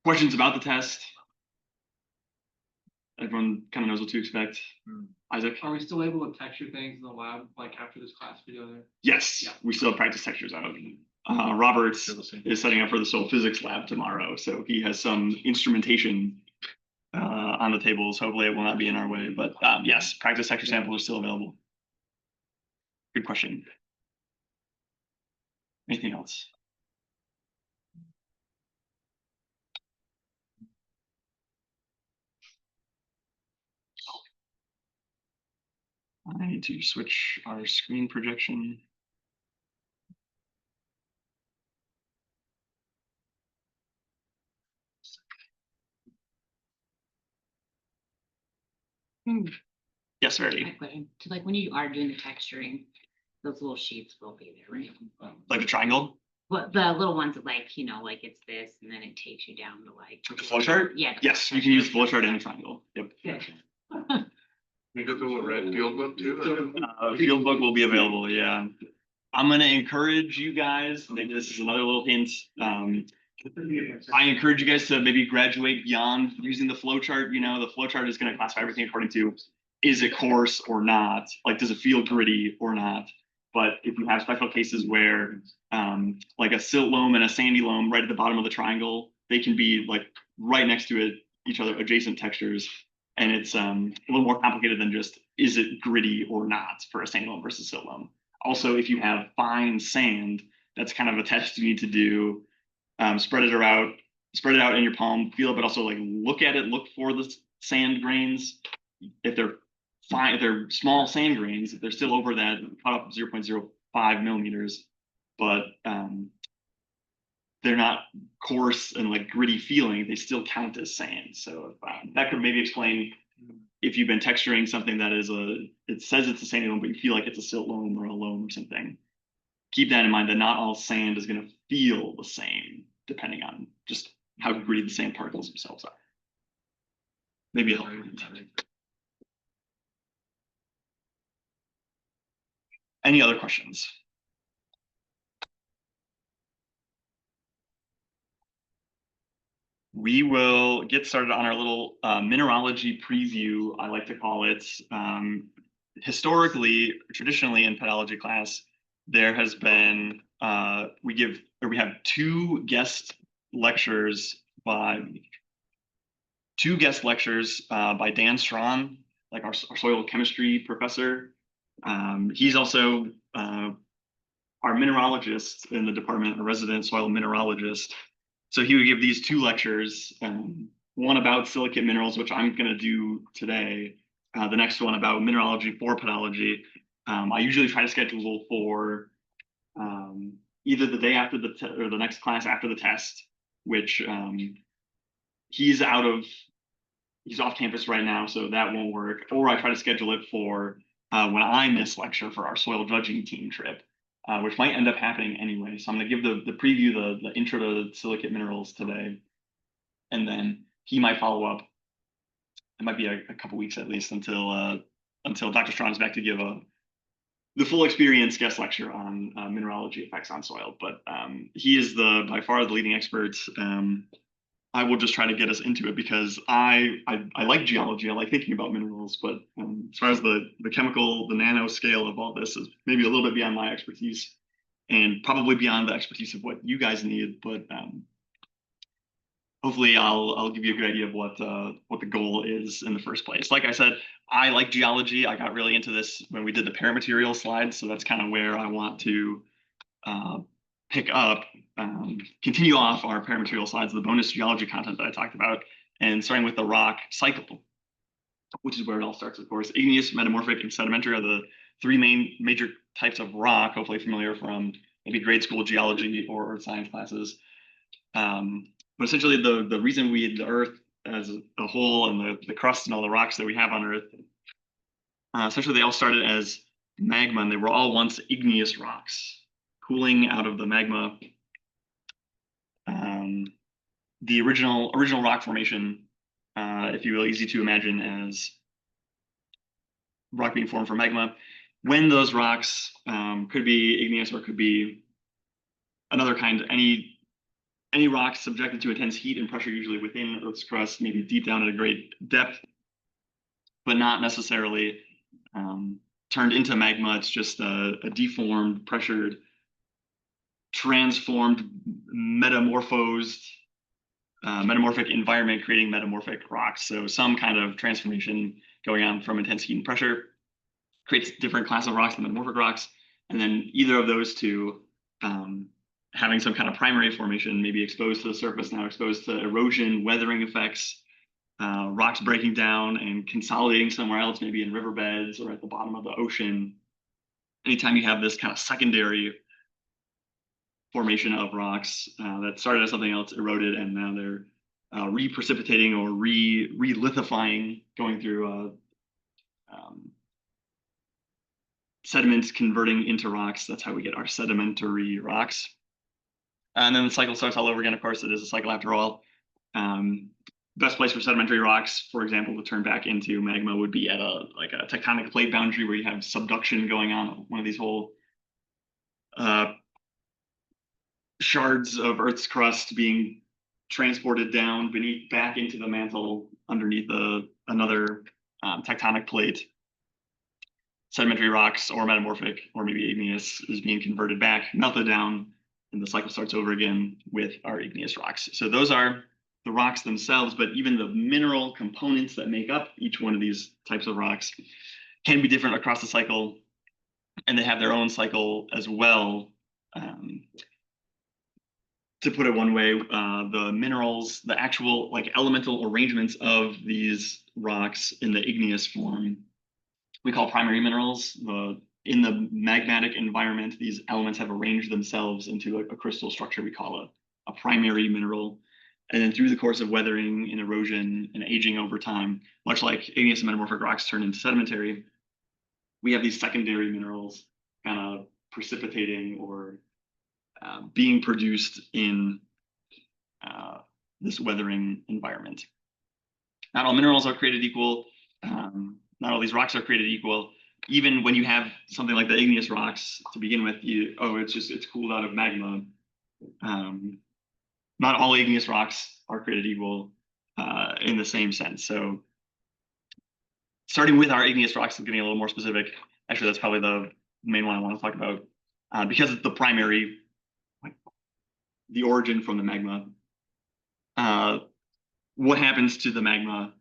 Questions about the test? Everyone kind of knows what to expect. Isaac? Are we still able to texture things in the lab, like after this class video there? Yes, yeah. We still have practice textures out. Robert is setting up for the soil physics lab tomorrow, so he has some instrumentation on the tables. Hopefully it will not be in our way, but yes, practice texture samples are still available. Good question. Anything else? I need to switch our screen projection. Yes, Verity. Like when you are doing the texturing, those little sheets will be there, right? Like the triangle? Well, the little ones that like, like it's this, and then it takes you down to like the flowchart? Yeah. Yes, you can use the flowchart and the triangle. Yep. You go through a red field book too? Field book will be available, yeah. I'm gonna encourage you guys, maybe this is another little hint. I encourage you guys to maybe graduate beyond using the flowchart. The flowchart is gonna classify everything according to, is it coarse or not? Like, does it feel gritty or not? But if you have special cases where like a silt loam and a sandy loam right at the bottom of the triangle, they can be like right next to it, each other, adjacent textures. And it's a little more complicated than just, is it gritty or not for a sandy loam versus silt loam. Also, if you have fine sand, that's kind of a test you need to do. Spread it out in your palm, feel it, but also like look at it, look for the sand grains. If they're fine, if they're small sand grains, if they're still over that cutoff of 0.05 millimeters, but they're not coarse and like gritty feeling, they still count as sand. So that could maybe explain if you've been texturing something that is it says it's a sandy loam, but you feel like it's a silt loam or a loam or something. Keep that in mind, that not all sand is going to feel the same depending on just how gritty the sand particles themselves are. Maybe a help. Any other questions? We will get started on our little mineralogy preview, I like to call it. Historically, traditionally in pedology class, there has been, we have two guest lectures by Dan Strawn, like our soil chemistry professor. He's also our mineralogist in the department, a resident soil mineralogist. So he would give these two lectures, one about silicate minerals, which I'm going to do today. The next one about mineralogy for pedology. I usually try to schedule for either the day after or the next class after the test, which he's off campus right now, so that won't work. Or I try to schedule it for when I miss lecture for our soil judging team trip, which might end up happening anyway. So I'm going to give the preview, the intro to silicate minerals today, and then he might follow up. It might be a couple weeks at least until Dr. Strawn's back to give the full experience guest lecture on mineralogy effects on soil. But he is by far the leading expert. I will just try to get us into it because I like geology. I like thinking about minerals, but as far as the chemical, the nano scale of all this is maybe a little bit beyond my expertise and probably beyond the expertise of what you guys need. But hopefully I'll give you a good idea of what the goal is in the first place. Like I said, I like geology. I got really into this when we did the paramaterial slides. So that's kind of where I want to pick up, continue off our paramaterial slides, the bonus geology content that I talked about, and starting with the rock cycle, which is where it all starts, of course. Igneous, metamorphic, and sedimentary are the three major types of rock, hopefully familiar from maybe grade school geology or earth science classes. But essentially the reason the Earth as a whole and the crust and all the rocks that we have on Earth, essentially they all started as magma, and they were all once igneous rocks, cooling out of the magma. The original rock formation, if you will, easy to imagine as rock being formed from magma. When those rocks could be igneous or could be another kind, any rock subjected to intense heat and pressure, usually within Earth's crust, maybe deep down at a great depth, but not necessarily turned into magma. It's just a deformed, pressured, transformed, metamorphosed, metamorphic environment, creating metamorphic rocks. So some kind of transformation going on from intense heat and pressure creates different class of rocks, the metamorphic rocks. And then either of those two having some kind of primary formation, maybe exposed to the surface, now exposed to erosion, weathering effects, rocks breaking down and consolidating somewhere else, maybe in riverbeds or at the bottom of the ocean. Anytime you have this kind of secondary formation of rocks that started as something else, eroded, and now they're reprecipitating or re-lithifying, going through sediments converting into rocks. That's how we get our sedimentary rocks. And then the cycle starts all over again. Of course, it is a cycle after all. Best place for sedimentary rocks, for example, to turn back into magma would be at a tectonic plate boundary where you have subduction going on, one of these whole shards of Earth's crust being transported down beneath, back into the mantle underneath another tectonic plate. Sedimentary rocks or metamorphic or maybe igneous is being converted back, melted down, and the cycle starts over again with our igneous rocks. So those are the rocks themselves, but even the mineral components that make up each one of these types of rocks can be different across the cycle, and they have their own cycle as well. To put it one way, the minerals, the actual like elemental arrangements of these rocks in the igneous form, we call primary minerals. In the magmatic environment, these elements have arranged themselves into a crystal structure we call a primary mineral. And then through the course of weathering and erosion and aging over time, much like igneous and metamorphic rocks turn into sedimentary, we have these secondary minerals kind of precipitating or being produced in this weathering environment. Not all minerals are created equal. Not all these rocks are created equal. Even when you have something like the igneous rocks to begin with, it's cooled out of magma. Not all igneous rocks are created equal in the same sense. So starting with our igneous rocks and getting a little more specific, actually that's probably the main one I want to talk about because it's the primary, the origin from the magma. What happens to the magma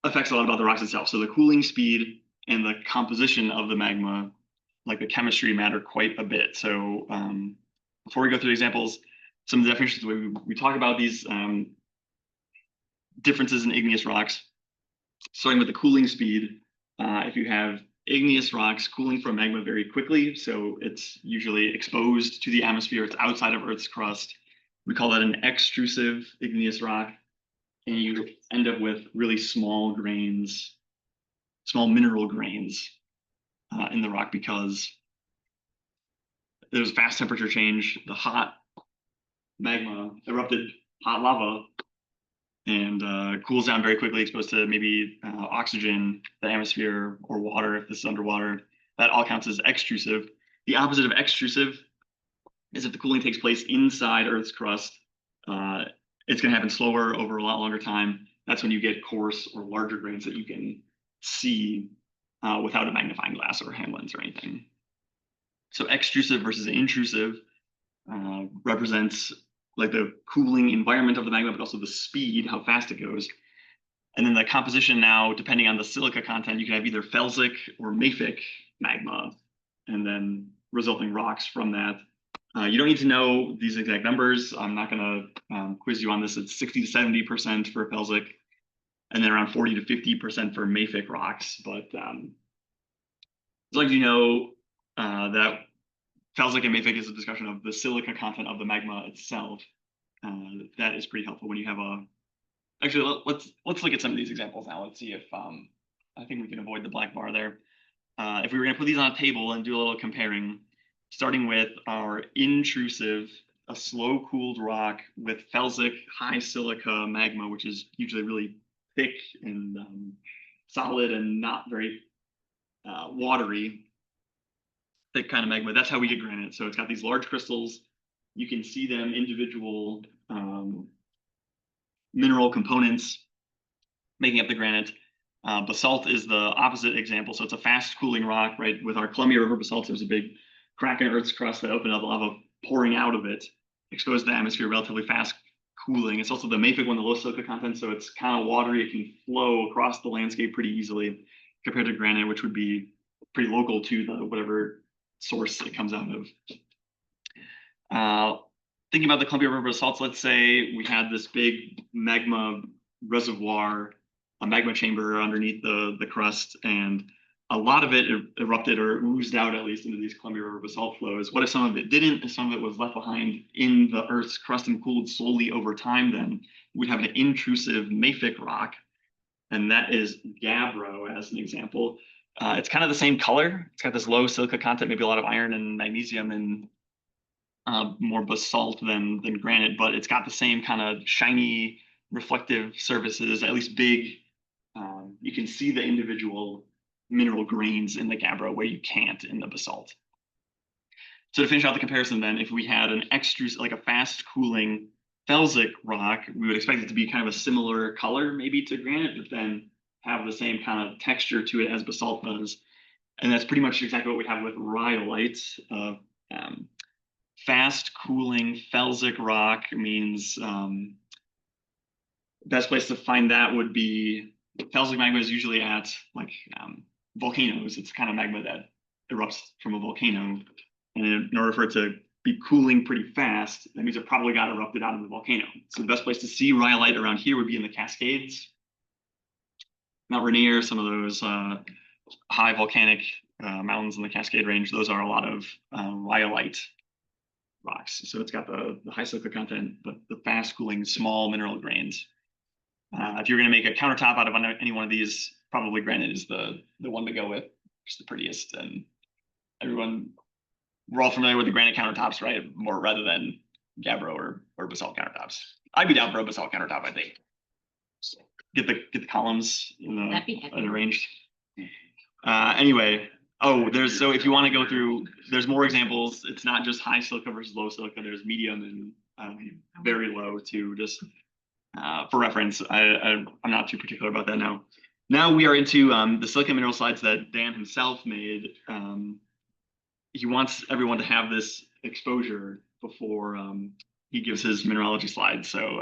affects a lot about the rocks itself. So the cooling speed and the composition of the magma, like the chemistry, matter quite a bit. So before we go through the examples, some of the definitions, the way we talk about these differences in igneous rocks, starting with the cooling speed. If you have igneous rocks cooling from magma very quickly, so it's usually exposed to the atmosphere, it's outside of Earth's crust, we call that an extrusive igneous rock. And you end up with really small grains, small mineral grains in the rock because there's fast temperature change. The hot magma erupted hot lava and cools down very quickly, exposed to maybe oxygen, the atmosphere, or water if this is underwater. That all counts as extrusive. The opposite of extrusive is if the cooling takes place inside Earth's crust. It's going to happen slower over a lot longer time. That's when you get coarse or larger grains that you can see without a magnifying glass or hand lens or anything. So extrusive versus intrusive represents like the cooling environment of the magma, but also the speed, how fast it goes. And then the composition now, depending on the silica content, you can have either felsic or mafic magma, and then resulting rocks from that. You don't need to know these exact numbers. I'm not going to quiz you on this. It's 60 to 70% for felsic, and then around 40 to 50% for mafic rocks. But as long as you know that felsic and mafic is a discussion of the silica content of the magma itself, that is pretty helpful when you have a. Actually, let's look at some of these examples now. Let's see if I think we can avoid the black bar there. If we were going to put these on a table and do a little comparing, starting with our intrusive, a slow cooled rock with felsic high silica magma, which is usually really thick and solid and not very watery. thick kind of magma. That's how we get granite. So it's got these large crystals. You can see them individual mineral components making up the granite. Basalt is the opposite example. So it's a fast cooling rock, right? With our Columbia River basalt, there's a big crack in Earth's crust that opened up lava pouring out of it, exposed to the atmosphere, relatively fast cooling. It's also the mafic one, the low silica content. So it's kind of watery. It can flow across the landscape pretty easily compared to granite, which would be pretty local to the whatever source it comes out of. Thinking about the Columbia River basalts, let's say we had this big magma reservoir, a magma chamber underneath the crust, and a lot of it erupted or oozed out, at least, into these Columbia River basalt flows. What if some of it didn't? If some of it was left behind in the Earth's crust and cooled slowly over time, then we'd have an intrusive mafic rock, and that is gabbro as an example. It's kind of the same color. It's got this low silica content, maybe a lot of iron and magnesium, and more basalt than granite, but it's got the same kind of shiny, reflective surfaces, at least big. You can see the individual mineral grains in the gabbro where you can't in the basalt. So to finish out the comparison then, if we had an extrusive, like a fast cooling felsic rock, we would expect it to be kind of a similar color maybe to granite, but then have the same kind of texture to it as basalt does. And that's pretty much exactly what we have with rhyolite. Fast cooling felsic rock means best place to find that would be felsic magma is usually at like volcanoes. It's kind of magma that erupts from a volcano, and in order for it to be cooling pretty fast, that means it probably got erupted out of the volcano. So the best place to see rhyolite around here would be in the Cascades, Mount Rainier, some of those high volcanic mountains in the Cascade Range. Those are a lot of rhyolite rocks. So it's got the high silica content, but the fast cooling small mineral grains. If you're going to make a countertop out of any one of these, probably granite is the one to go with. It's the prettiest, and we're all familiar with the granite countertops, right? More rather than gabbro or basalt countertops. I'd be down for a basalt countertop, I think. Get the columns arranged. Anyway, so if you want to go through, there's more examples. It's not just high silica versus low silica. There's medium and very low too. Just for reference, I'm not too particular about that now. Now we are into the silica mineral slides that Dan himself made. He wants everyone to have this exposure before he gives his mineralogy slides. So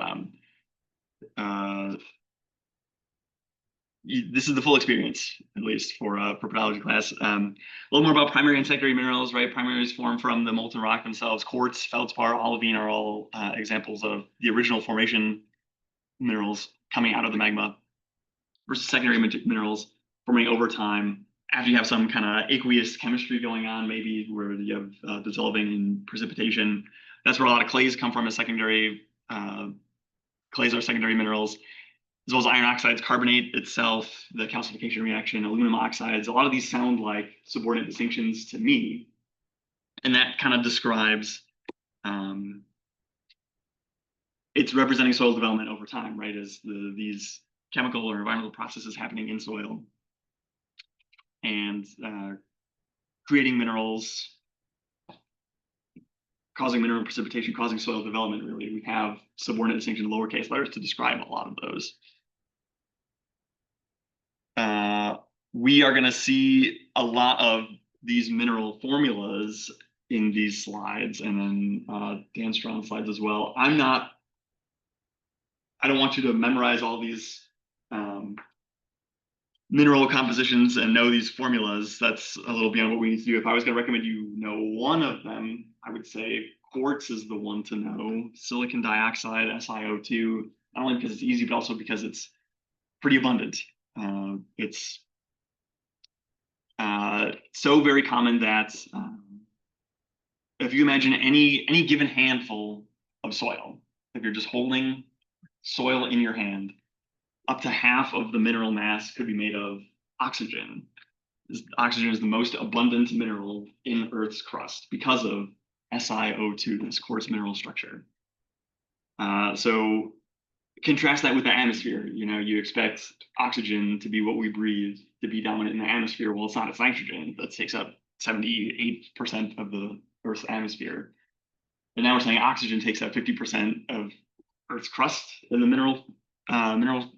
this is the full experience, at least for pedology class. A little more about primary and secondary minerals, right? Primaries form from the molten rock themselves. Quartz, feldspar, olivine are all examples of the original formation minerals coming out of the magma, versus secondary minerals forming over time after you have some kind of aqueous chemistry going on, maybe where you have dissolving in precipitation. That's where a lot of clays come from as secondary. Clays are secondary minerals, as well as iron oxides, carbonate itself, the calcification reaction, aluminum oxides. A lot of these sound like subordinate distinctions to me. And that kind of describes it's representing soil development over time, right? As these chemical or environmental processes happening in soil and creating minerals, causing mineral precipitation, causing soil development, really. We have subordinate distinction lowercase letters to describe a lot of those. We are going to see a lot of these mineral formulas in these slides, and then Dan Strawn's slides as well. I don't want you to memorize all these mineral compositions and know these formulas. That's a little beyond what we need to do. If I was going to recommend you know one of them, I would say quartz is the one to know. Silicon dioxide, SiO2, not only because it's easy, but also because it's pretty abundant. It's so very common that if you imagine any given handful of soil, if you're just holding soil in your hand, up to half of the mineral mass could be made of oxygen. Oxygen is the most abundant mineral in Earth's crust because of SiO2, this quartz mineral structure. So contrast that with the atmosphere. You expect oxygen to be what we breathe, to be dominant in the atmosphere. Well, it's not, it's nitrogen that takes up 78% of the Earth's atmosphere. And now we're saying oxygen takes up 50% of Earth's crust in the mineral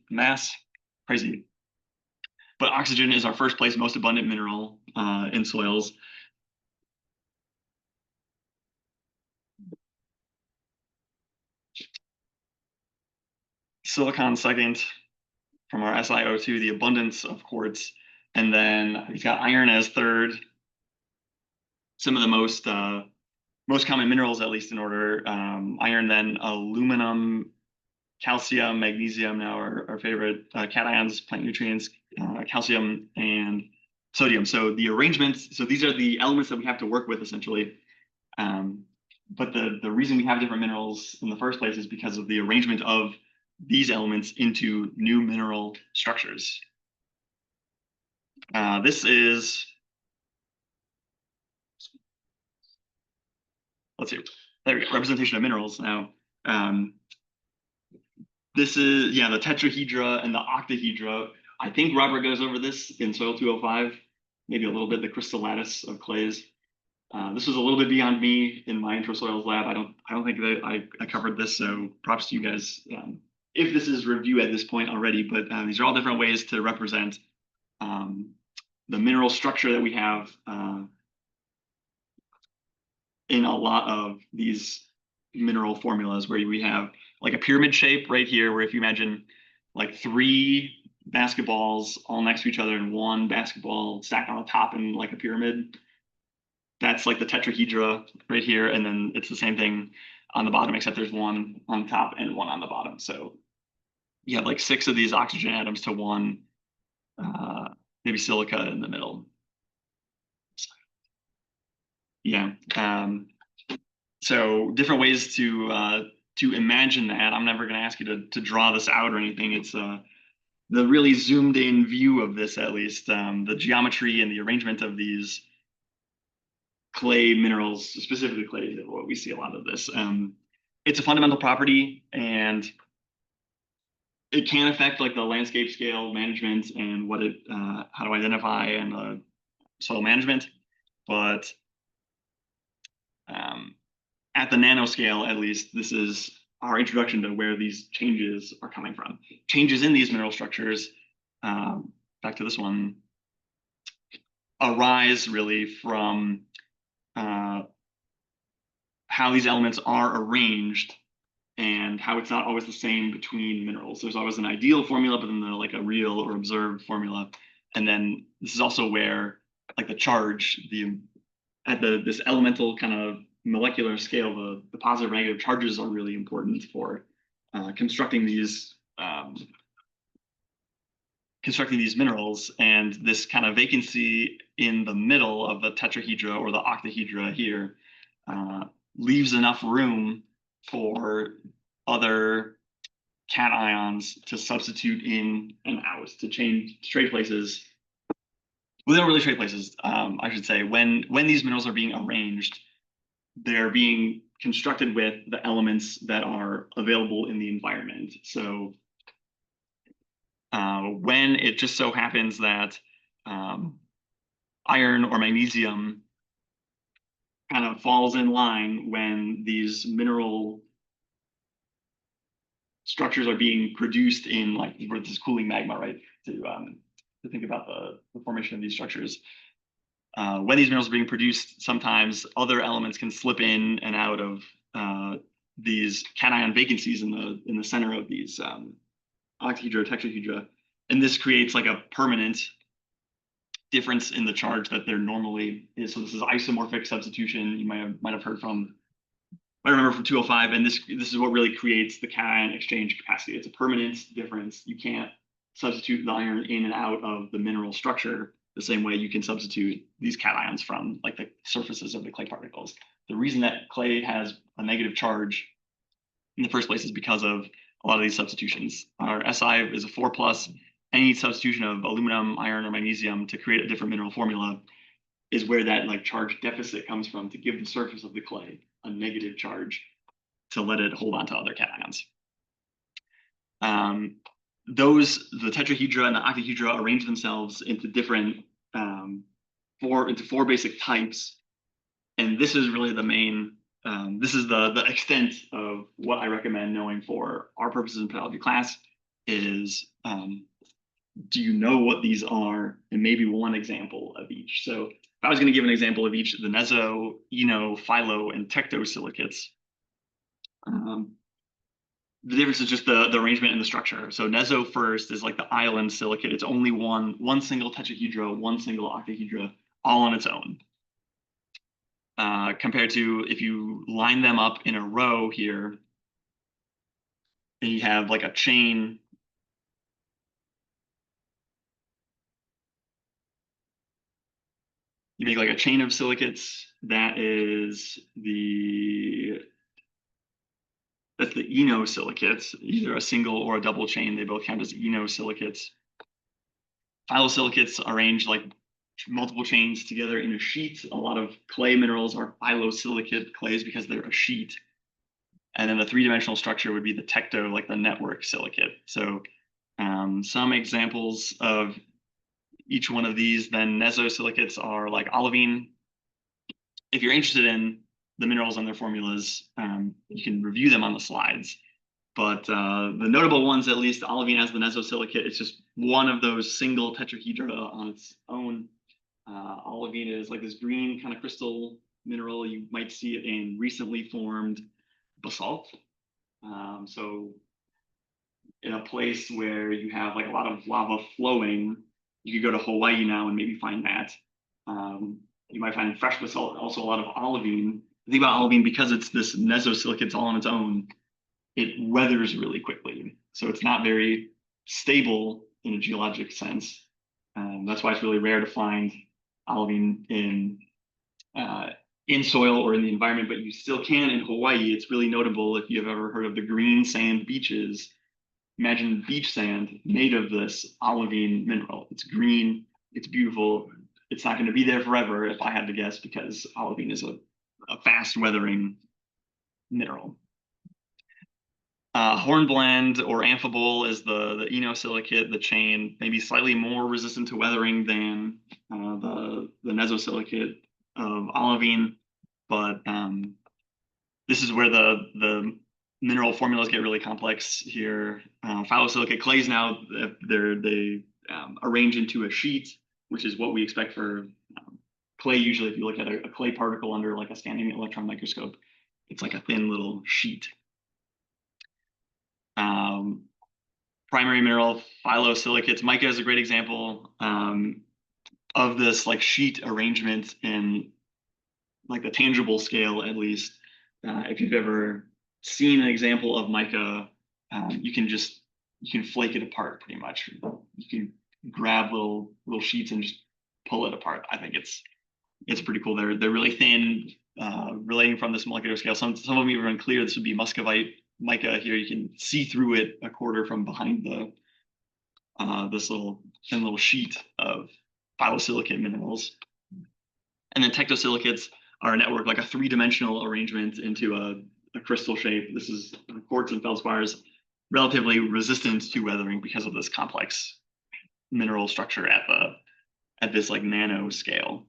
mass. Crazy. But oxygen is our first place most abundant mineral in soils. Silicon second from our SiO2, the abundance of quartz. And then we've got iron as third. Some of the most common minerals, at least in order, iron, then aluminum, calcium, magnesium, now our favorite cations, plant nutrients, calcium and sodium. So the arrangements, so these are the elements that we have to work with essentially. But the reason we have different minerals in the first place is because of the arrangement of these elements into new mineral structures. This is, let's see, there we go, representation of minerals now. This is, yeah, the tetrahedra and the octahedra. I think Robert goes over this in Soil 205, maybe a little bit, the crystal lattice of clays. This was a little bit beyond me in my intro soils lab. I don't think that I covered this, so props to you guys if this is review at this point already. But these are all different ways to represent the mineral structure that we have in a lot of these mineral formulas, where we have like a pyramid shape right here, where if you imagine like 3 basketballs all next to each other and 1 basketball stacked on the top in like a pyramid, that's like the tetrahedra right here. And then it's the same thing on the bottom, except there's 1 on the top and 1 on the bottom. So you have like 6 of these oxygen atoms to 1, maybe silica in the middle. Yeah. So different ways to imagine that. I'm never going to ask you to draw this out or anything. It's the really zoomed in view of this, at least. The geometry and the arrangement of these clay minerals, specifically clay, is what we see a lot of this. It's a fundamental property, and it can affect like the landscape scale management and what it how to identify and soil management. But at the nanoscale, at least, this is our introduction to where these changes are coming from. Changes in these mineral structures, back to this one, arise really from how these elements are arranged and how it's not always the same between minerals. There's always an ideal formula, but then like a real or observed formula. And then this is also where like the charge, this elemental kind of molecular scale, the positive and negative charges are really important for constructing these minerals. And this kind of vacancy in the middle of the tetrahedra or the octahedra here leaves enough room for other cations to substitute in and out, to trade places. Well, they don't really trade places, I should say. When these minerals are being arranged, they're being constructed with the elements that are available in the environment. So when it just so happens that iron or magnesium kind of falls in line when these mineral structures are being produced in like where this cooling magma, right? To think about the formation of these structures. When these minerals are being produced, sometimes other elements can slip in and out of these cation vacancies in the center of these octahedra, tetrahedra, and this creates like a permanent difference in the charge that there normally is. So this is isomorphic substitution. You might have heard from, I remember from 205, and this is what really creates the cation exchange capacity. It's a permanent difference. You can't substitute the iron in and out of the mineral structure the same way you can substitute these cations from like the surfaces of the clay particles. The reason that clay has a negative charge in the first place is because of a lot of these substitutions. Our Si is a 4+. Any substitution of aluminum, iron, or magnesium to create a different mineral formula is where that like charge deficit comes from, to give the surface of the clay a negative charge to let it hold on to other cations. The tetrahedra and the octahedra arrange themselves into different four basic types. And this is really the main, this is the extent of what I recommend knowing for our purposes in pedology class is, do you know what these are? And maybe one example of each. So if I was going to give an example of each, the neso, philo, and tectosilicates, the difference is just the arrangement and the structure. So neso first is like the island silicate. It's only one single tetrahedra, one single octahedra, all on its own. Compared to if you line them up in a row here, and you have like a chain. You make like a chain of silicates. That's the enosilicates, either a single or a double chain. They both count as enosilicates. Phyllosilicates arrange like multiple chains together in a sheet. A lot of clay minerals are phyllosilicate clays because they're a sheet. And then the three-dimensional structure would be the tecto, like the network silicate. So some examples of each one of these, then nesosilicates are like olivine. If you're interested in the minerals and their formulas, you can review them on the slides. But the notable ones, at least, olivine as the nesosilicate, it's just one of those single tetrahedra on its own. Olivine is like this green kind of crystal mineral. You might see it in recently formed basalt. So in a place where you have like a lot of lava flowing, you could go to Hawaii now and maybe find that. You might find fresh basalt, also a lot of olivine. The thing about olivine, because it's this nesosilicate, it's all on its own, it weathers really quickly. So it's not very stable in a geologic sense. That's why it's really rare to find olivine in soil or in the environment, but you still can in Hawaii. It's really notable if you've ever heard of the green sand beaches. Imagine beach sand made of this olivine mineral. It's green, it's beautiful. It's not going to be there forever, if I had to guess, because olivine is a fast weathering mineral. Hornblende or amphibole is the enosilicate, the chain, maybe slightly more resistant to weathering than the nesosilicate of olivine, but this is where the mineral formulas get really complex here. Phyllosilicate clays now, they arrange into a sheet, which is what we expect for clay. Usually if you look at a clay particle under like a scanning electron microscope, it's like a thin little sheet. Primary mineral phyllosilicates. Mica is a great example of this like sheet arrangement in like the tangible scale, at least. If you've ever seen an example of mica, you can flake it apart pretty much. You can grab little sheets and just pull it apart. I think it's pretty cool. They're really thin, relating from this molecular scale. Some of them even unclear. This would be muscovite mica here. You can see through it a quarter from behind this thin little sheet of phyllosilicate minerals. And then tectosilicates are a network, like a three-dimensional arrangement into a crystal shape. This is quartz and feldspars, relatively resistant to weathering because of this complex mineral structure at this like nano scale.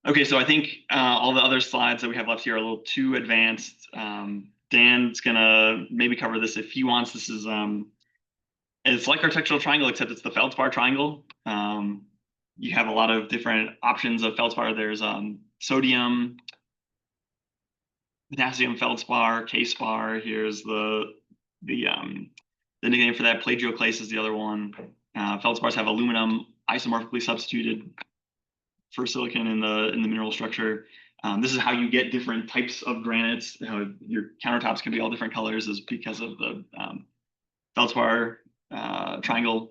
Okay, so I think all the other slides that we have left here are a little too advanced. Dan's gonna maybe cover this if he wants. This is it's like our textural triangle, except it's the feldspar triangle. You have a lot of different options of feldspar. There's sodium, potassium feldspar, K-spar. Here's the nickname for that. Plagioclase is the other one. Feldspars have aluminum isomorphically substituted for silicon in the mineral structure. This is how you get different types of granites. How your countertops can be all different colors is because of the feldspar triangle.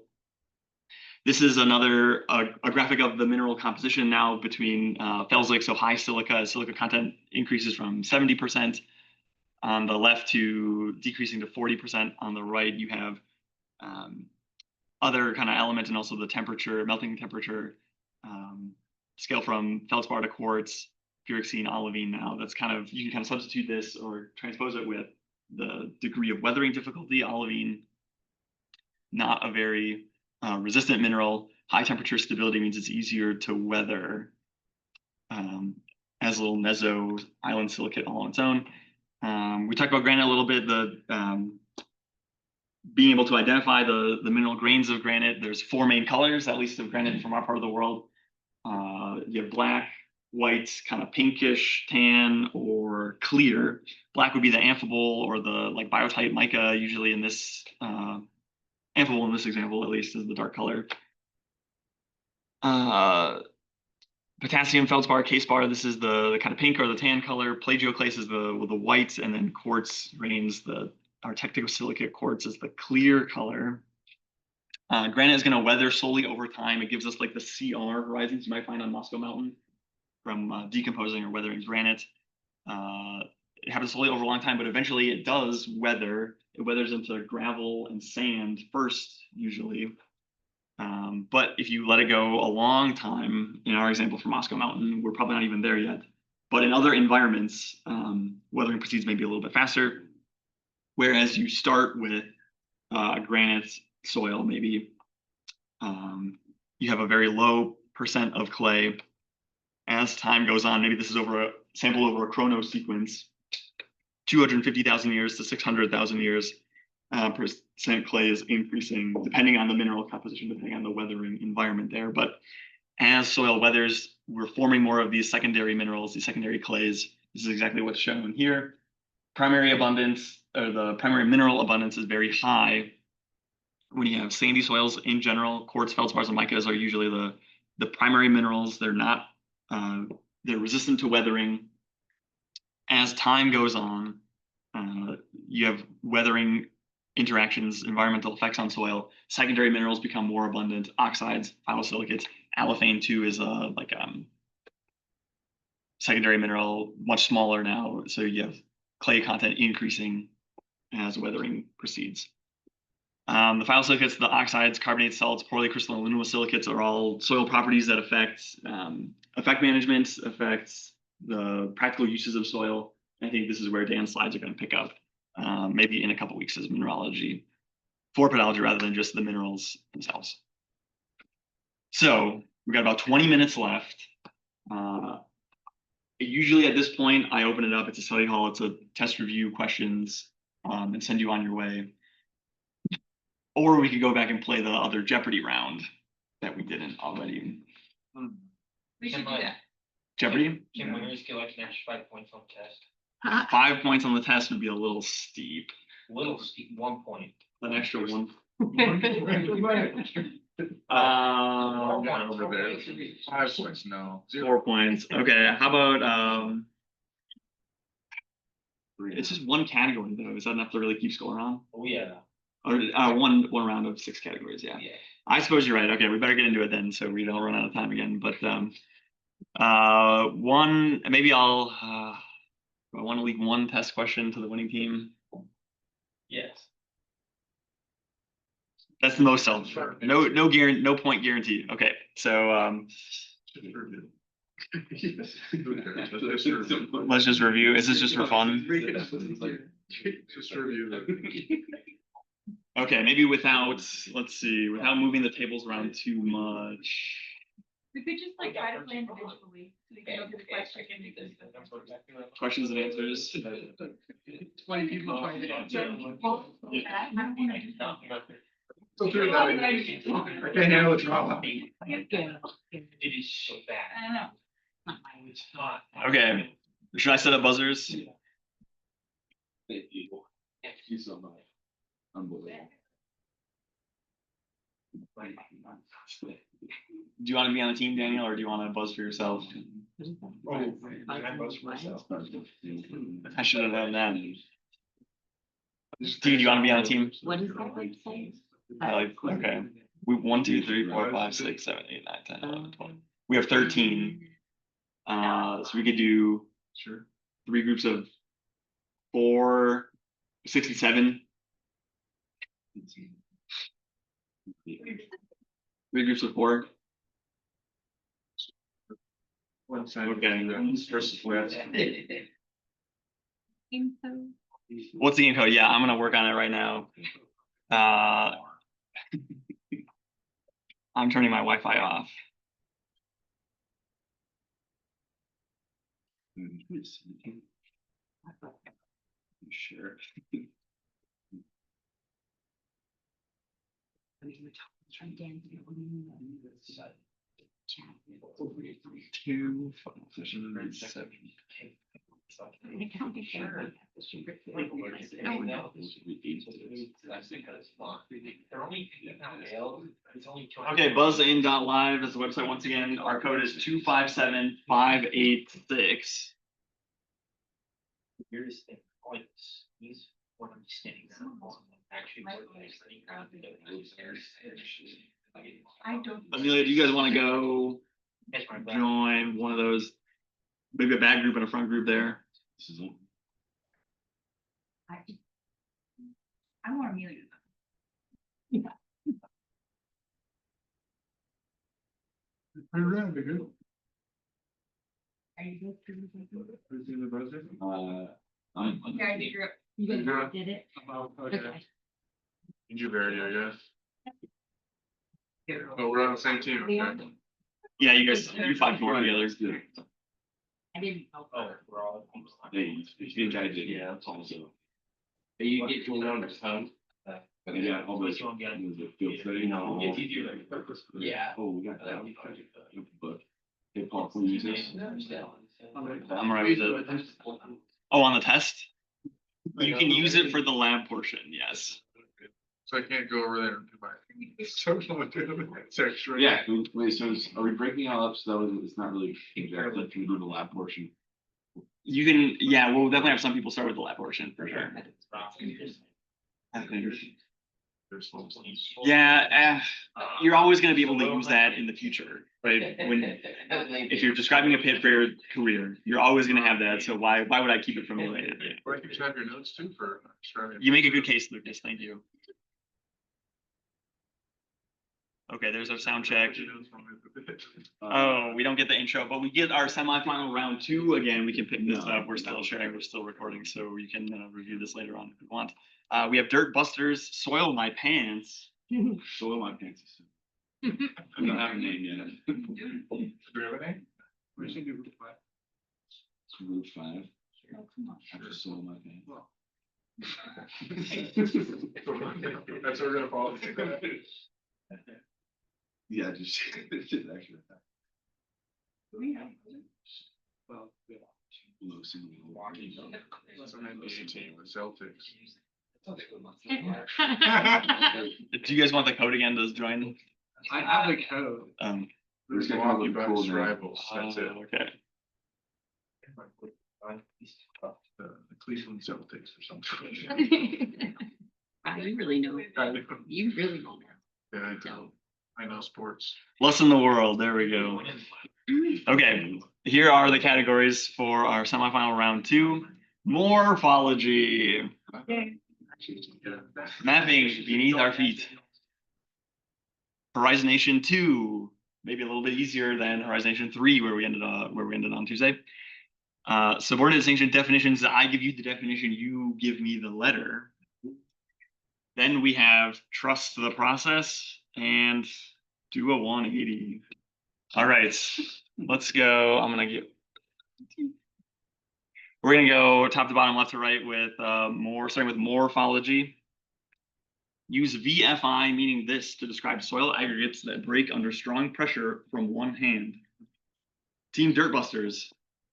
This is another a graphic of the mineral composition now between felsic, so high silica. Silica content increases from 70% on the left to decreasing to 40% on the right. You have other kind of element and also the temperature, melting temperature scale from feldspar to quartz, pyroxene, olivine. Now that's you can kind of substitute this or transpose it with the degree of weathering difficulty. Olivine, not a very resistant mineral. high temperature stability means it's easier to weather, as a little meso island silicate all on its own. We talked about granite a little bit, being able to identify the mineral grains of granite. There's 4 main colors, at least of granite from our part of the world. You have black, white, kind of pinkish, tan, or clear. Black would be the amphibole or the like biotite mica, usually in this amphibole in this example, at least, is the dark color. Potassium feldspar, K-spar, this is the kind of pink or the tan color. Plagioclase is the white, and then quartz grains, our tectosilicate quartz is the clear color. Granite is going to weather slowly over time. It gives us like the CR horizons you might find on Moscow Mountain from decomposing or weathering granite. It happens slowly over a long time, but eventually it does weather. It weathers into gravel and sand first, usually. But if you let it go a long time, in our example for Moscow Mountain, we're probably not even there yet. But in other environments, weathering proceeds maybe a little bit faster. Whereas you start with granite soil, maybe you have a very low % of clay. As time goes on, maybe this is over a sample over a chrono sequence, 250,000 years to 600,000 years. Percent clay is increasing depending on the mineral composition, depending on the weathering environment there. But as soil weathers, we're forming more of these secondary minerals, these secondary clays. This is exactly what's shown here. Primary abundance, or the primary mineral abundance, is very high when you have sandy soils in general. Quartz, feldspars, and micas are usually the primary minerals. They're not they're resistant to weathering. As time goes on, you have weathering interactions, environmental effects on soil. Secondary minerals become more abundant. Oxides, phyllosilicates. Allophane too is secondary mineral, much smaller now. So you have clay content increasing as weathering proceeds. The phyllosilicates, the oxides, carbonates, salts, poorly crystalline aluminosilicate are all soil properties that affect management, affects the practical uses of soil. I think this is where Dan's slides are going to pick up, maybe in a couple weeks, as mineralogy for pedology rather than just the minerals themselves. So we've got about 20 minutes left. Usually at this point, I open it up. It's a study hall. It's a test review questions and send you on your way. Or we could go back and play the other Jeopardy round that we didn't already. We should do that. Jeopardy? Can winners get like an extra 5 points on the test? 5 points on the test would be a little steep. Little steep, 1 point. An extra one. Over there. 5 points, no. 4 points. Okay, how about it's just one category though. Is that enough to really keep score on? Oh, yeah. Or one round of 6 categories, yeah. Yeah. I suppose you're right. Okay, we better get into it then, so we don't run out of time again. But one, maybe I want to leave one test question to the winning team. Yes. That's the most self. No point guarantee. Okay, so let's just review. Is this just for fun? Just review. Okay, maybe without moving the tables around too much. We could just like try to play individually, so we can go through the question. Questions and answers. 20 people trying to answer. Go through that. I can't handle the drama. It is so bad. I don't know. Not mine. It's hot. Okay, should I set up buzzers? Thank you so much. Unbelievable. Do you want to be on the team, Daniel, or do you want to buzz for yourself? I should have known that. Dude, do you want to be on the team? What is that website? Okay. We 1, 2, 3, 4, 5, 6, 7, 8, 9, 10, 11, 12. We have 13. So we could do 3 groups of 4, 6, and 7. 3 groups of 4. Okay. Info. What's the info? Yeah, I'm gonna work on it right now. I'm turning my Wi-Fi off. Sure. Two, 7. Okay, buzzin.live is the website once again. Our code is 257586. Here's the point. He's what I'm standing on. Actually, I don't. Amelia, do you guys want to go That's my back. join one of those? Maybe a back group and a front group there. This is I want Amelia. Are you good? Who's in the budget? You guys agree? You guys Yeah. did it? Okay. Okay. You very, yes. Oh, we're on the same team, okay. yeah, you guys, you 5 more together. I didn't help. Oh, we're all. Yeah, that's also. You get to around the sun. Yeah, almost one guy. No. It's easier. Yeah. Oh, we got that. But. Hey, Paul, can you use this? I'm right with it. Oh, on the test? You can use it for the lab portion, yes. So I can't go over there and do my. Section. Yeah, wait, so are we breaking it all up so that it's not really exactly can we do the lab portion? You can, yeah, we'll definitely have some people start with the lab portion for sure. Yeah, you're always going to be able to use that in the future, right? If you're describing a pit for your career, you're always going to have that. So why would I keep it from related? Or you should have your notes too for. You make a good case, Lucas. Thank you. Okay, there's our sound check. Oh, we don't get the intro, but we get our semifinal round 2. Again, we can pick this up. We're still sharing, we're still recording, so you can review this later on if you want. We have Dirt Busters, Soil My Pants. Soil My Pants. I don't have a name yet. Do we have a name? We should do Route 5. It's Route 5. Oh, come on. I just Soil My Pants. That's what we're gonna follow. Yeah, just actually. Well, yeah. Low single walking. That's an NBA team with Celtics. Do you guys want the code again to join? I have the code. There's gonna come Milwaukee up with Bucks cool name. rivals, that's it. Okay. The Cleveland Celtics or something. Wow, you really know. You really know. Yeah, I know sports. Lesson the world. There we go. Okay, here are the categories for our semifinal round 2. Morphology. Mapping beneath our feet. Horizonation 2, maybe a little bit easier than Horizonation 3, where we ended on Tuesday. Subordinate distinction definitions. I give you the definition, you give me the letter. Then we have trust the process and do a 180. All right, let's go. We're gonna go top to bottom, left to right with starting with morphology. Use VFI, meaning this, to describe soil aggregates that break under strong pressure from one hand. Team Dirt Busters.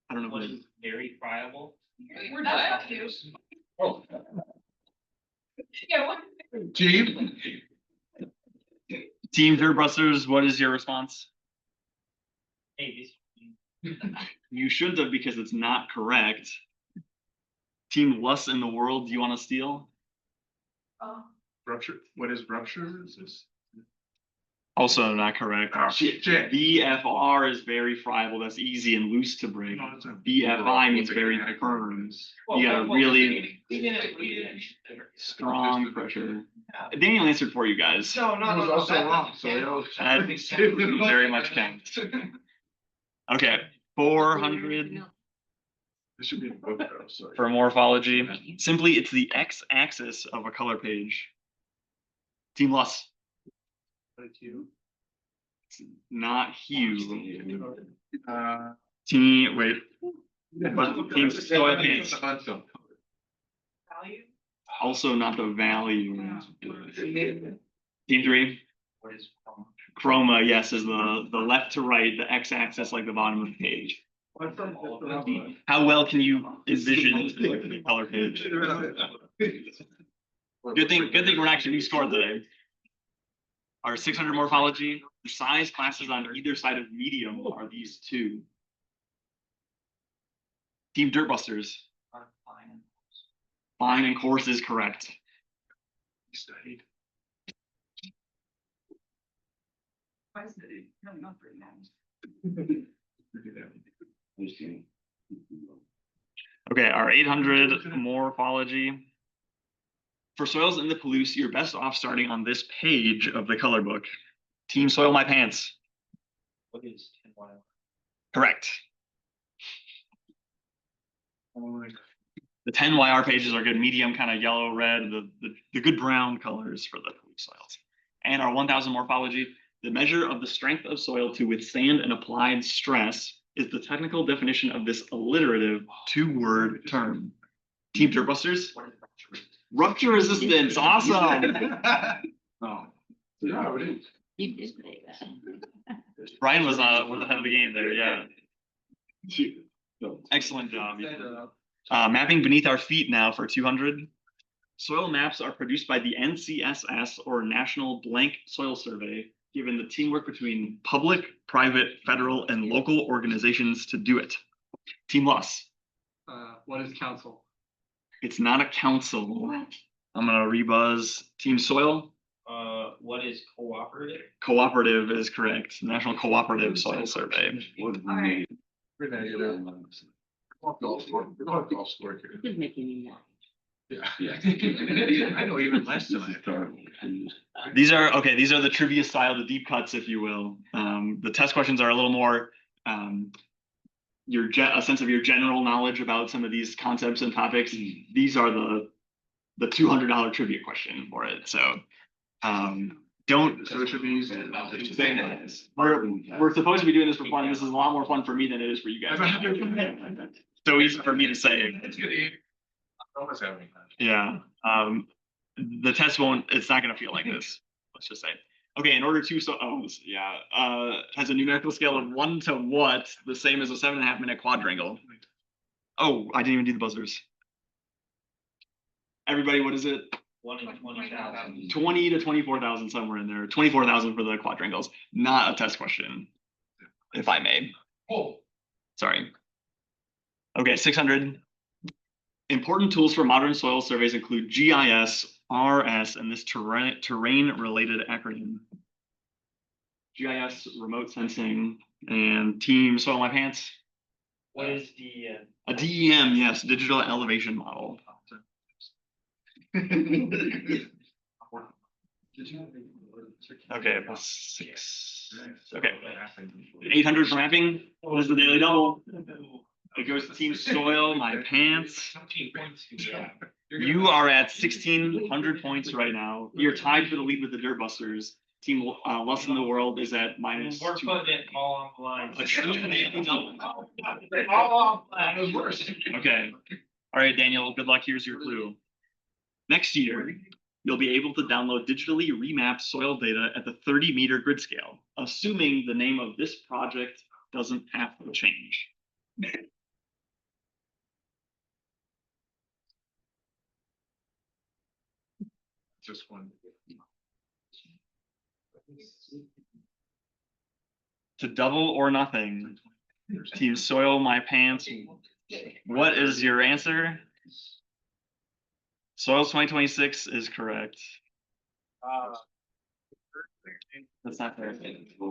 I don't know what it is. Very friable. We're done. Oh. Yeah, what? Team? Team Dirt Busters, what is your response? Hey, You shouldn't have, because it's not correct. Team Less in the World, do you want to steal? Rupture, what is rupture? Is this? Also not correct. Oh, shit. BFR is very friable. That's easy and loose to break. BFI means very firm. You got a really strong pressure. Daniel answered for you guys. No, That was also wrong, so they all. That very much counts. Okay, 400 This should be in the book though, sorry. for morphology. Simply, it's the x-axis of a color page. Team Less. Not Hugh. Team, wait. Team soil pants. Value? Also not the value. Team 3. What is chroma? Chroma, yes, is the left to right, the x-axis like the bottom of the page. How well can you envision the color page? Good thing we're not keeping score today. Our 600 morphology, the size classes on either side of medium are these two. Team Dirtbusters, Fine. fine and coarse is correct. Studied. Okay, our 800 morphology. For soils in the Palouse, you're best off starting on this page of the color book. Team Soil My Pants. What is 10 Correct. The 10 YR pages are good medium, kind of yellow, red, the good brown colors for the Palouse soils. And our 1000 morphology, the measure of the strength of soil to withstand an applied stress is the technical definition of this alliterative two-word term. Team Dirtbusters. What is Rupture resistance, awesome. Oh. Yeah, it is. You did say that. Brian was ahead of the game there, yeah. Excellent job. Mapping beneath our feet now for 200. Soil maps are produced by the NCSS or National Blank Soil Survey, given the teamwork between public, private, federal, and local organizations to do it. Team Loss. What is council? It's not a council. What? I'm gonna rebuzz. Team Soil. what is cooperative? Cooperative is correct. National Cooperative Soil Survey. Alright. We're not, you know. Golf score here. This is making me mad. Yeah. I know even less than I thought. These are okay. These are the trivia style, the deep cuts, if you will. The test questions are a little more a sense of your general knowledge about some of these concepts and topics. These are the $200 trivia question for it. So don't. So it should be easy. We're supposed to be doing this for fun. This is a lot more fun for me than it is for you guys. So easy for me to say. It's good. I'm almost having fun. Yeah. The test won't. It's not going to feel like this. Let's just say. Okay. In order to has a numerical scale of 1 to what, the same as a 7.5 minute quadrangle. Oh, I didn't even do the buzzers. Everybody, what is it? 1 in 20,000. 20 to 24,000, somewhere in there. 24,000 for the quadrangles. Not a test question, if I may. Oh. Sorry. Okay, 600. Important tools for modern soil surveys include GIS, RS, and this terrain-related acronym. GIS, remote sensing, and Team Soil My Pants. What is the A DEM, yes, digital elevation model. Okay, plus 6. Okay, 800 for mapping. What is the daily double? It goes to Team Soil My Pants. You are at 1,600 points right now. You're tied for the lead with the Dirtbusters. Team Less in the World is at minus We're 2. putting it all on the line. A true daily double. All on the line. Okay. All right, Daniel, good luck. Here's your clue. Next year, you'll be able to download digitally remapped soil data at the 30-meter grid scale, assuming the name of this project doesn't have to change. Just one. To double or nothing, Team Soil My Pants. What is your answer? Soils 2026 is correct. That's not fair.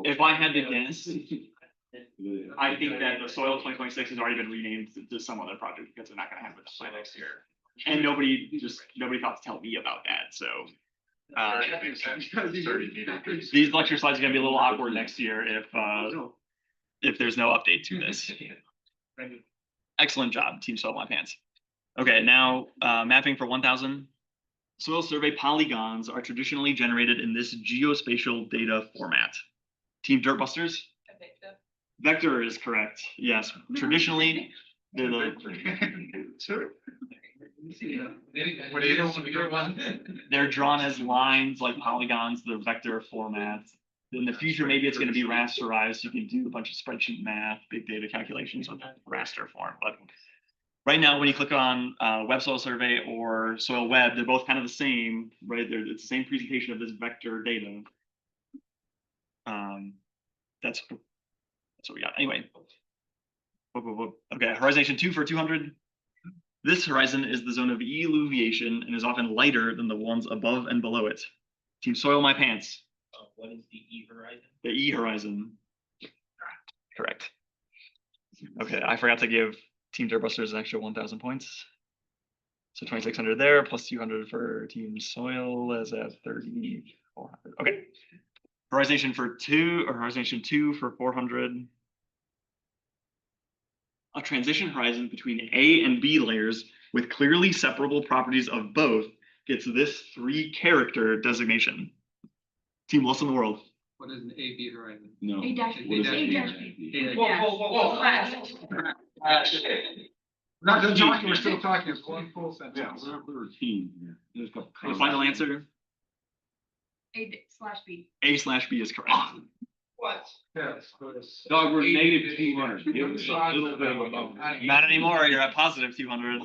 If I had to guess, I think that the Soil 2026 has already been renamed to some other project because they're not going to have it by next year. And nobody thought to tell me about that. So these lecture slides are going to be a little awkward next year if there's no update to this. Excellent job, Team Soil My Pants. Okay, now mapping for 1,000. Soil survey polygons are traditionally generated in this geospatial data format. Team Dirtbusters. I think so. Vector is correct. Yes, traditionally, they're What do you want to go on? they're drawn as lines like polygons, the vector format. In the future, maybe it's going to be rasterized. So you can do a bunch of spreadsheet math, big data calculations with raster form. But right now, when you click on Web Soil Survey or Soil Web, they're both kind of the same, right? It's the same presentation of this vector data. That's what we got. Anyway. Okay, horizonation 2 for 200. This horizon is the zone of eluviation and is often lighter than the ones above and below it. Team Soil My Pants. What is the E horizon? The E horizon. Correct. Okay, I forgot to give Team Dirtbusters an extra 1,000 points. So 2,600 there, plus 200 for Team Soil as at 3,400. Okay. Horizonation 2 for 400. A transition horizon between A and B layers with clearly separable properties of both gets this 3-character designation. Team Lost in the World. What is an AB horizon? No. A dash What is A it? dash A-dash-B? Whoa. Not done talking, we're still talking, it's one full Yeah, sentence. we're routine. Yeah. There's a couple The final answer, A/B. A/B is correct. What? Yes. Dog, we're native 200. Give us a little bit of a. Not anymore, you're at positive 200.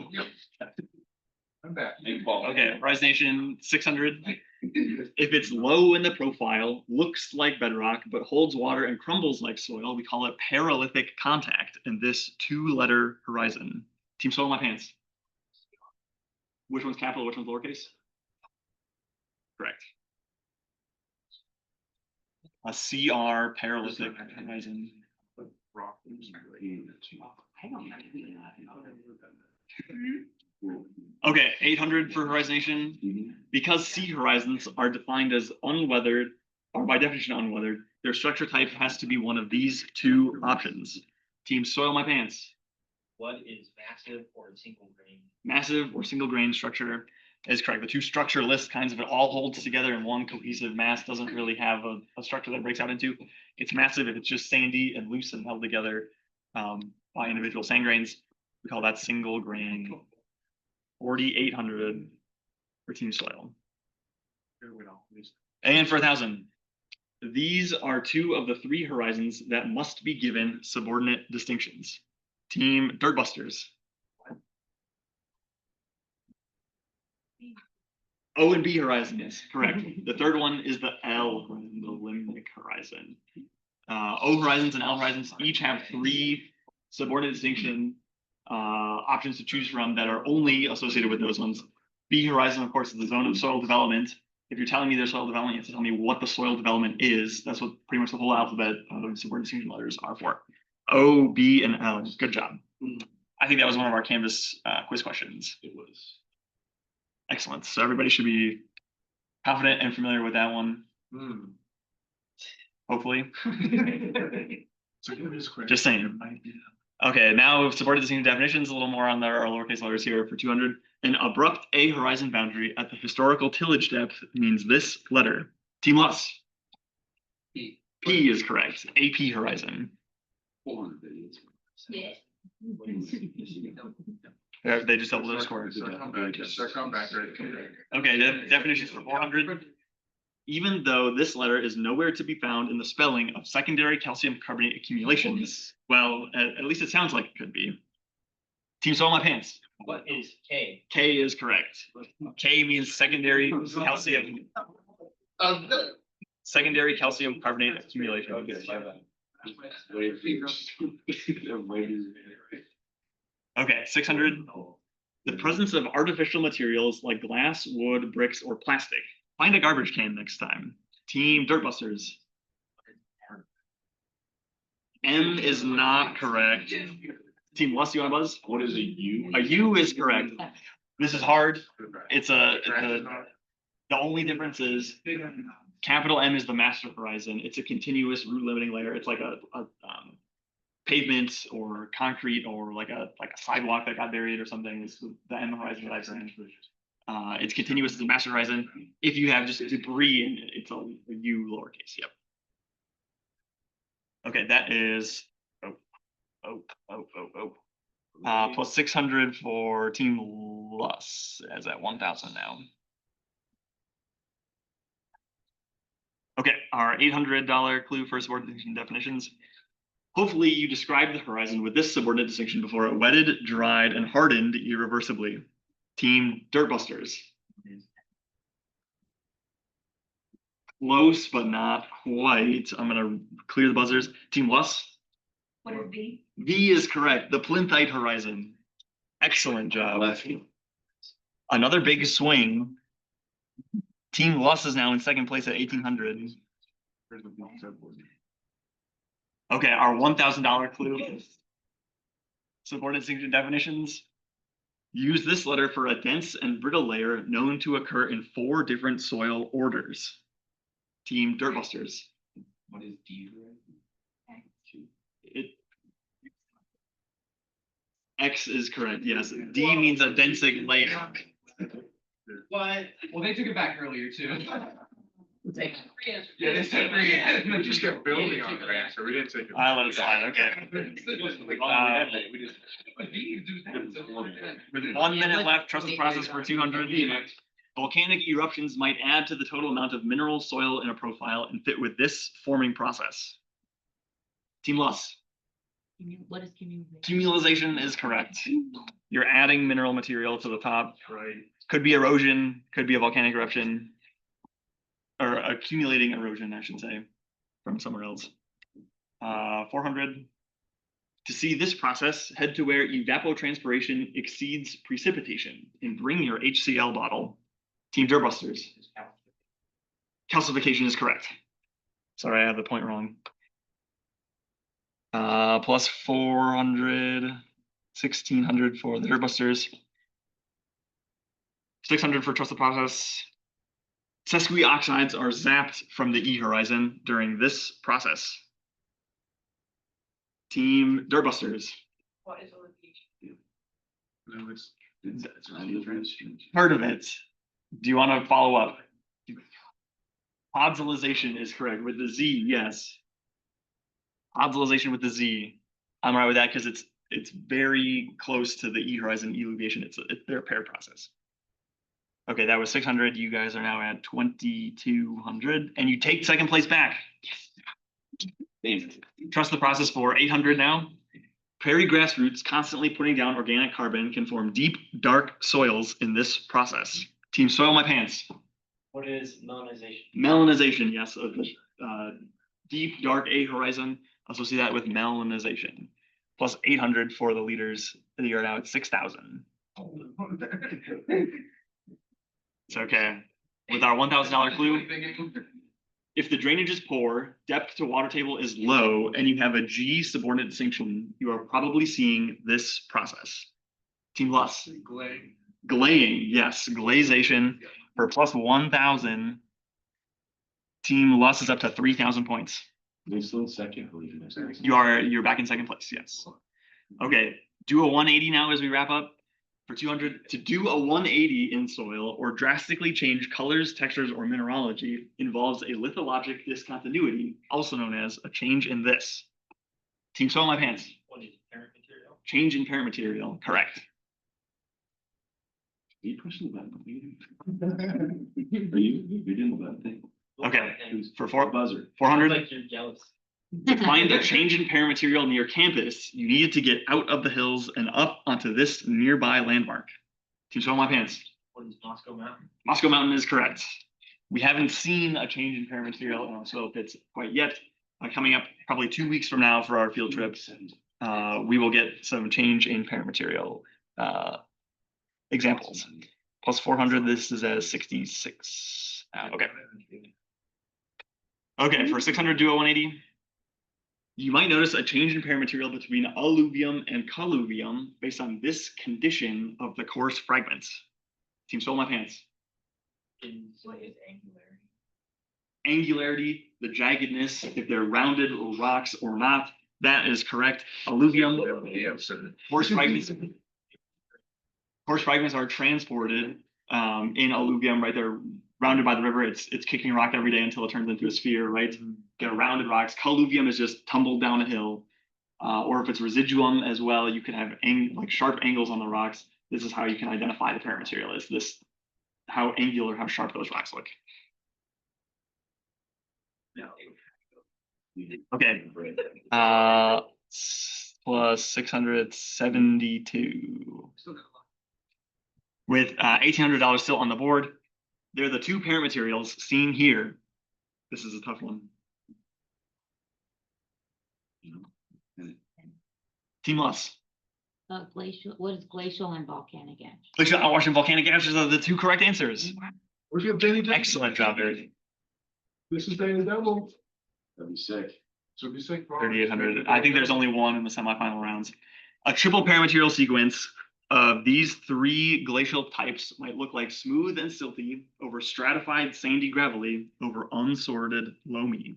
I'm back. Okay, horizonation 600. If it's low in the profile, looks like bedrock, but holds water and crumbles like soil, we call it paralithic contact in this 2-letter horizon. Team Soil My Pants. Which one's capital, which one's lowercase? Correct. A CR paralithic horizon. Okay, 800 for horizonation. Because sea horizons are defined as unweathered, or by definition unweathered, their structure type has to be one of these 2 options. Team Soil My Pants. What is massive or single grain? Massive or single grain structure is correct. The 2 structure list kinds of it all holds together in one cohesive mass, doesn't really have a structure that breaks out into. It's massive if it's just sandy and loose and held together by individual sand grains. We call that single grain. 4,800 for Team Soil. And for 1,000. These are 2 of the 3 horizons that must be given subordinate distinctions. Team Dirtbusters. O and B horizon is correct. The third one is the L horizon, the limbic horizon. O horizons and L horizons each have 3 subordinate distinction options to choose from that are only associated with those ones. B horizon, of course, is the zone of soil development. If you're telling me there's soil development, you have to tell me what the soil development is. That's what pretty much the whole alphabet of subordinate distinction letters are for. O, B, and L. Good job. I think that was one of our Canvas quiz questions. It was. Excellent. So everybody should be confident and familiar with that one. Hopefully. Just saying. Okay, now subordinate distinction definitions, a little more on our lowercase letters here for 200. An abrupt A horizon boundary at the historical tillage depth means this letter. Team Lutz. P. P is correct. AP horizon. 400 idiots. Yeah. They just doubled their score. Come back, right? Okay, the definitions for 400. Even though this letter is nowhere to be found in the spelling of secondary calcium carbonate accumulations. Well, at least it sounds like it could be. Team Soil My Pants. What is K? K is correct. K means secondary calcium. Secondary calcium carbonate accumulation. Okay, 600. The presence of artificial materials like glass, wood, bricks, or plastic. Find a garbage can next time. Team Dirtbusters. M is not correct. Team Lust, you want to buzz? What is a U? A U is correct. This is hard. It's the only difference is capital M is the master horizon. It's a continuous root limiting layer. It's like a pavement or concrete or like a sidewalk that got buried or something. Is the M horizon that I've seen. It's continuous as a master horizon. If you have just debris in it, it's a U lowercase. Yep. Okay, that is, plus 600 for Team Lus, as at 1,000 now. Okay, our $800 clue for subordinate distinction definitions. Hopefully you described the horizon with this subordinate distinction before it wetted, dried, and hardened irreversibly. Team Dirtbusters. Close, but not quite. I'm gonna clear the buzzers. Team Lus. What is B? V is correct. The plinthite horizon. Excellent job. Another big swing. Team Lus is now in second place at 1,800. Okay, our $1,000 clue. Subordinate distinction definitions. Use this letter for a dense and brittle layer known to occur in 4 different soil orders. Team Dirtbusters. What is D? X is correct, yes. D means a densing layer. What? Well, they took it back earlier too. Three answers. Yeah, they said three. We just kept building on that answer. We didn't take it. I'll let it slide, okay. With 1 minute left, trust the process for 200. Volcanic eruptions might add to the total amount of mineral soil in a profile and fit with this forming process. Team Lus. What is cumulation? Cumulation is correct. You're adding mineral material to the top. Right. Could be erosion, could be a volcanic eruption. Or accumulating erosion, I should say, from somewhere else. 400. To see this process, head to where evapotranspiration exceeds precipitation and bring your HCl bottle. Team Dirtbusters. Calcification is correct. Sorry, I had the point wrong. Plus 400, 1,600 for the Dirtbusters. 600 for trust the process. Sesqui oxides are zapped from the E horizon during this process. Team Dirtbusters. What is olivine? No, it's Part of it. Do you want to follow up? Podzolization is correct with the Z, yes. Podzolization with the Z. I'm right with that because it's very close to the E horizon elongation. They're a paired process. Okay, that was 600. You guys are now at 2,200, and you take second place back. Yes. Trust the process for 800 now. Prairie grass roots constantly putting down organic carbon can form deep, dark soils in this process. Team Soil My Pants. What is melanization? Melanization, yes, of the deep, dark A horizon. Associate that with melanization. Plus 800 for the leaders. You are now at 6,000. It's okay. With our $1,000 clue, if the drainage is poor, depth to water table is low, and you have a G subordinate distinction, you are probably seeing this process. Team Lus. Glaying, yes, glazation for plus 1,000. Team Lus is up to 3,000 points. They're still in second. You're back in second place, yes. Okay, do a 180 now as we wrap up. For 200, to do a 180 in soil or drastically change colors, textures, or mineralogy involves a lithologic discontinuity, also known as a change in this. Team Soil My Pants. What is parent material? Change in parent material, correct. Are you pushing the button? Are you? You're doing the button thing. Okay, for Buzzer. 400. Like you're jealous. To find a change in parent material near campus, you needed to get out of the hills and up onto this nearby landmark. Team Soil My Pants. What is Moscow Mountain? Moscow Mountain is correct. We haven't seen a change in parent material in our soil pits quite yet. Coming up probably 2 weeks from now for our field trips, we will get some change in parent material examples. Plus 400, this is at 66. Okay. Okay, for 600, do a 180. You might notice a change in parent material between alluvium and colluvium based on this condition of the coarse fragments. Team Soil My Pants. What is angularity? Angularity, the jaggedness, if they're rounded rocks or not, that is correct. Alluvium, coarse fragments. Coarse fragments are transported in alluvium, right? They're rounded by the river, it's kicking a rock every day until it turns into a sphere, right? Get rounded rocks. Colluvium is just tumbled down a hill. Or if it's residuum as well, you can have like sharp angles on the rocks. This is how you can identify the parent material. Is this how angular, how sharp those rocks look? Okay. Plus 672. Still got a lot. With $1,800 still on the board. They're the two parent materials seen here. This is a tough one. Team Luss. Glacial, what is glacial and volcanic ash? Glacial outwash and volcanic ashes are the two correct answers. Where's your Danny Devil? Excellent job, Barry. This is Danny Devil. That'd be sick. So be sick. 3,800. I think there's only one in the semifinal rounds. A triple paramaterial sequence of these three glacial types might look like smooth and silty over stratified sandy gravelly over unsorted loamy.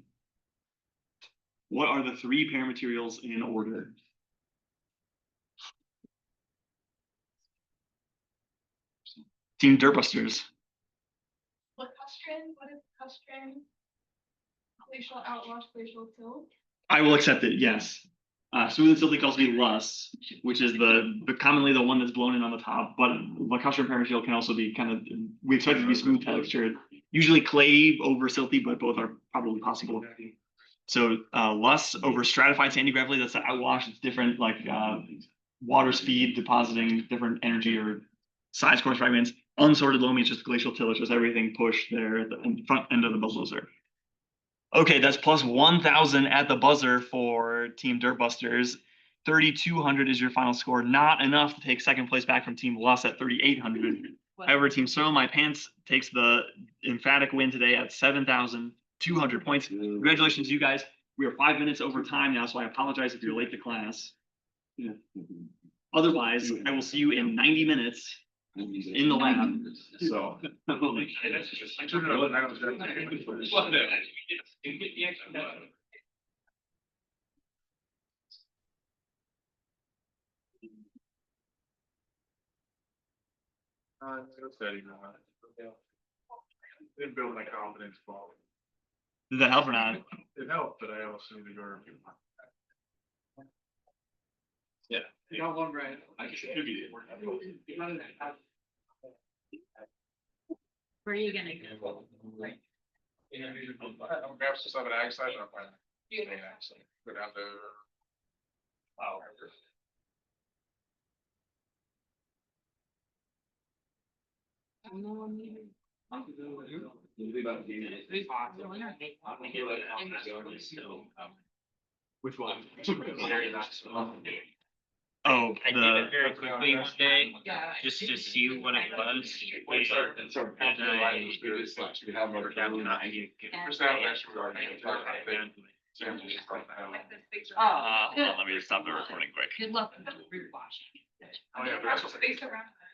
What are the three paramaterials in order? Team Dirtbusters. Lacustrine, what is lacustrine? Glacial outwash, glacial till. I will accept it, yes. Smooth and silty calls me Luss, which is the commonly the one that's blown in on the top, but lacustrine paramaterial can also be kind of, we expect it to be smooth textured, usually clay over silty, but both are probably possible. So Luss over stratified sandy gravelly, that's the outwash. It's different, like water speed depositing different energy or size coarse fragments. Unsorted loamy is just glacial till, it's just everything pushed there at the front end of the bulldozer. Okay, that's plus 1,000 at the buzzer for Team Dirtbusters. 3,200 is your final score. Not enough to take second place back from Team Luss at 3,800. However, Team Soil My Pants takes the emphatic win today at 7,200 points. Congratulations, you guys. We are 5 minutes over time now, so I apologize if you're late to class. Otherwise, I will see you in 90 minutes in the lab. So. Didn't build my confidence, Paul. Did that help or not? It helped, but I also need to go. Yeah. You got one right. I contributed. Where are you gonna go? I'm grab some stuff at ag side, and I'm fine. Go down to. Wow. Which one? I Oh, did it very quickly one day, Yeah. just to see what it was. Oh, Let me just stop the recording quick. good luck with rewatching. Oh, yeah, but that's what- Space around that.